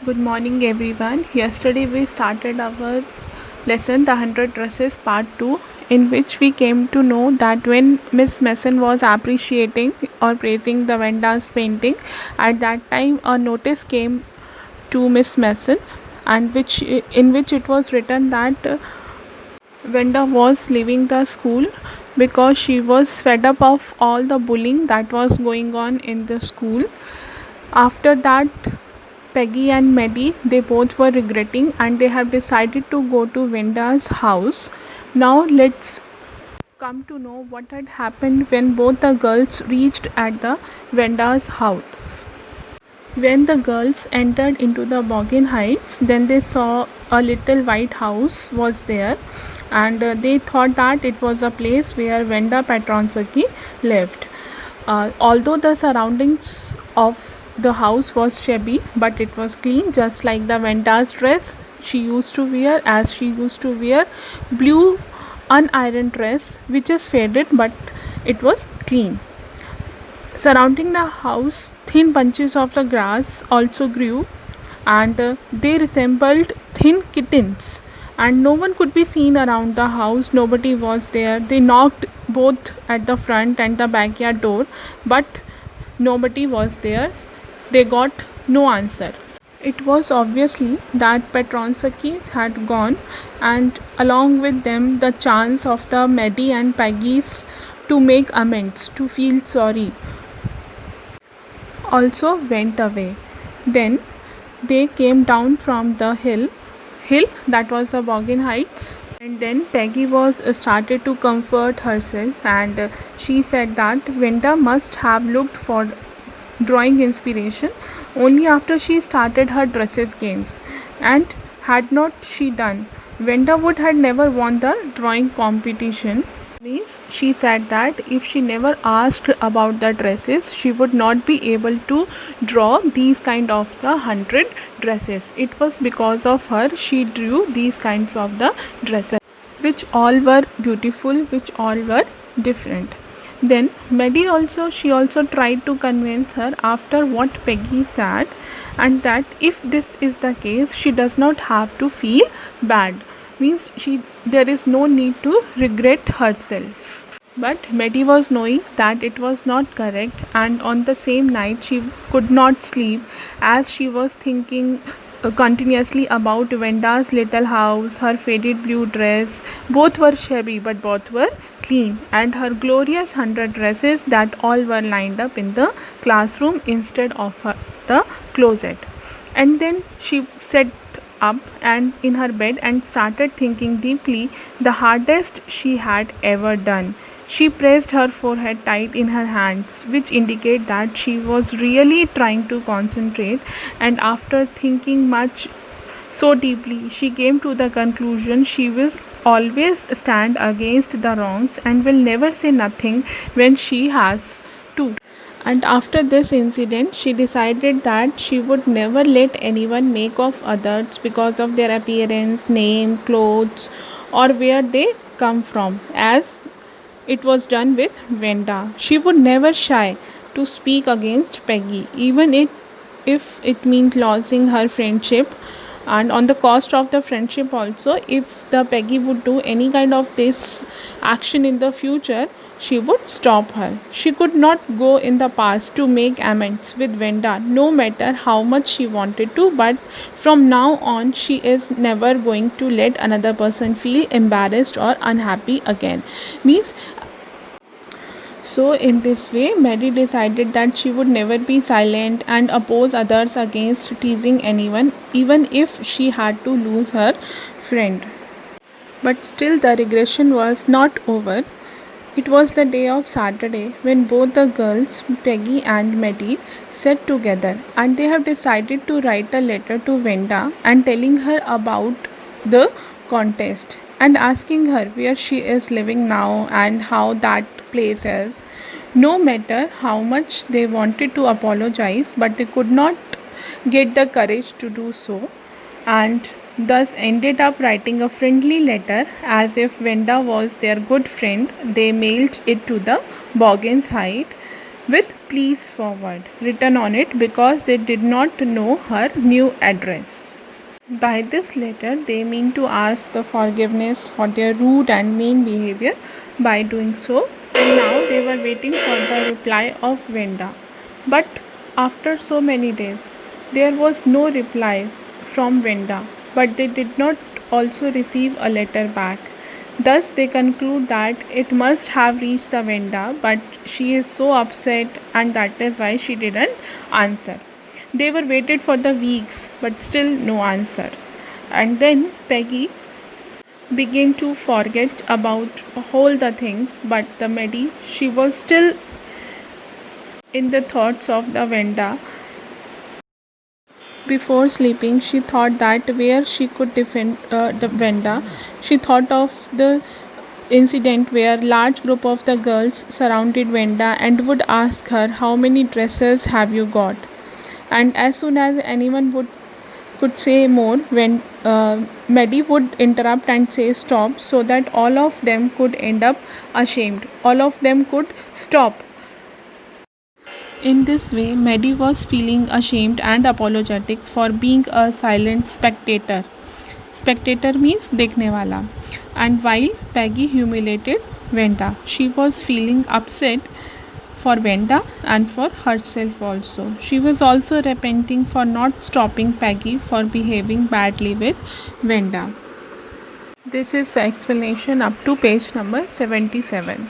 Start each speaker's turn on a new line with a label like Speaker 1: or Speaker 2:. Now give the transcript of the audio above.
Speaker 1: Good morning, everyone. Yesterday we started our lesson, The 100 Dresses Part 2, in which we came to know that when Miss Mason was appreciating or praising the Venda's painting, at that time a notice came to Miss Mason, and in which it was written that Venda was leaving the school because she was fed up of all the bullying that was going on in the school. After that, Peggy and Maddie, they both were regretting and they have decided to go to Venda's house. Now let's come to know what had happened when both the girls reached at the Venda's house. When the girls entered into the Boggin Heights, then they saw a little white house was there, and they thought that it was a place where Venda Petronsky lived. Although the surroundings of the house was shabby, but it was clean, just like the Venda's dress she used to wear, as she used to wear blue unironed dress which is faded but it was clean. Surrounding the house, thin bunches of the grass also grew, and they resembled thin kittens. And no one could be seen around the house, nobody was there. They knocked both at the front and the backyard door, but nobody was there. They got no answer. It was obviously that Petronsky had gone, and along with them the chance of the Maddie and Peggy's to make amends, to feel sorry, also went away. Then they came down from the hill that was the Boggin Heights, and then Peggy was started to comfort herself, and she said that Venda must have looked for drawing inspiration only after she started her dresses games, and had not she done, Venda would had never won the drawing competition. Means she said that if she never asked about the dresses, she would not be able to draw these kind of the 100 dresses. It was because of her she drew these kinds of the dresses, which all were beautiful, which all were different. Then Maddie also, she also tried to convince her after what Peggy said, and that if this is the case, she does not have to feel bad. Means there is no need to regret herself. But Maddie was knowing that it was not correct, and on the same night she could not sleep as she was thinking continuously about Venda's little house, her faded blue dress. Both were shabby, but both were clean, and her glorious 100 dresses that all were lined up in the classroom instead of the closet. And then she sat up and in her bed and started thinking deeply, the hardest she had ever done. She pressed her forehead tight in her hands, which indicate that she was really trying to concentrate, and after thinking much so deeply, she came to the conclusion she will always stand against the wrongs and will never say nothing when she has to. And after this incident, she decided that she would never let anyone make of others because of their appearance, name, clothes, or where they come from, as it was done with Venda. She would never shy to speak against Peggy, even if it meant losing her friendship, and on the cost of the friendship also. If the Peggy would do any kind of this action in the future, she would stop her. She could not go in the past to make amends with Venda, no matter how much she wanted to, but from now on she is never going to let another person feel embarrassed or unhappy again. Means, so in this way, Mary decided that she would never be silent and oppose others against teasing anyone, even if she had to lose her friend. But still the regression was not over. It was the day of Saturday when both the girls, Peggy and Maddie, sat together, and they have decided to write a letter to Venda and telling her about the contest and asking her where she is living now and how that place is. No matter how much they wanted to apologize, but they could not get the courage to do so, and thus ended up writing a friendly letter as if Venda was their good friend. They mailed it to the Boggins Heights. with "Please forward" written on it because they did not know her new address. By this letter, they mean to ask the forgiveness for their rude and mean behavior by doing so, and now they were waiting for the reply of Venda. But after so many days, there was no reply from Venda, but they did not also receive a letter back. Thus, they conclude that it must have reached the Venda, but she is so upset, and that is why she didn't answer. They were waited for the weeks, but still no answer. And then Peggy began to forget about all the things, but the Maddie, she was still in the thoughts of the Venda. Before sleeping, she thought that where she could defend the Venda. She thought of the incident where large group of the girls surrounded Venda and would ask her, how many dresses have you got? And as soon as anyone could say more, when Maddie would interrupt and say stop, so that all of them could end up ashamed. All of them could stop. In this way, Maddie was feeling ashamed and apologetic for being a silent spectator. Spectator means देखने वाला. And while Peggy humiliated Venda, she was feeling upset for Venda and for herself also. She was also repenting for not stopping Peggy for behaving badly with Venda. This is the explanation up to page number 77.